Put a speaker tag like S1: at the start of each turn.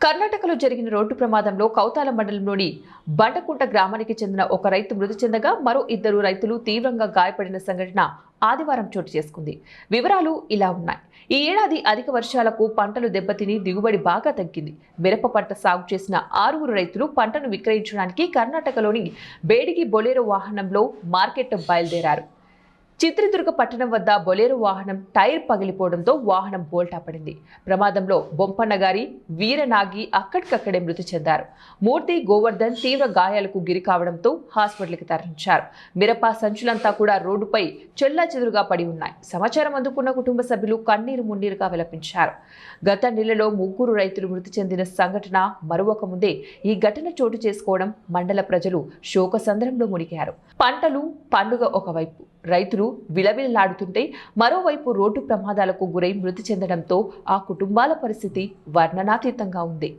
S1: కర్ణాటకలో జరిగిన రోడ్డు ప్రమాదంలో కౌతాల మండలంలోని బండకుంట గ్రామానికి చెందిన ఒక రైతు మృతి చెందగా మరో ఇద్దరు రైతులు తీవ్రంగా గాయపడిన సంఘటన ఆదివారం చోటు చేసుకుంది. వివరాలు ఇలా ఉన్నాయి. ఈ ఏడాది అధిక వర్షాలకు పంటలు దెబ్బతిని దిగుబడి బాగా తగ్గింది. మిరప పంట సాగు చేసిన 6 రైతులు పంటను విక్రయించడానికి కర్ణాటకలోని బేడిగి బొలెరో వాహనంలో మార్కెట్ బయలుదేరారు. చిత్రదుర్గ పట్టణం వద్ద బొలెరో వాహనం టైర్ పగిలిపోవడంతో వాహనం బోల్టా పడింది. ప్రమాదంలో బొంపన్నగారి, వీరనాగి అక్కడికక్కడే మృతి చెందారు. మూర్తి, గోవర్ధన్ తీవ్ర గాయాలకు గురి కావడంతో హాస్పిటల్కి తరలించారు. మిరప సంచులంతా కూడా రోడ్డుపై చెల్లాచెదురుగా పడి ఉన్నాయి. సమాచారం అందుకున్న కుటుంబ సభ్యులు కన్నీరు మున్నీరుగా విలపించారు. గత నెలలో 3 రైతులు మృతి చెందిన సంఘటన మరొక ముందే ఈ ఘటన చోటు చేసుకోవడం మండల ప్రజలు శోకసంద్రంలో మునిగారు. పంటలు పండుగ ఒకవైపు, రైతులు విలవిలలాడుతుంటే మరోవైపు రోడ్డు ప్రమాదాలకు గురై మృతి చెందడంతో ఆ కుటుంబాల పరిస్థితి వర్ణనాతీతంగా ఉంది.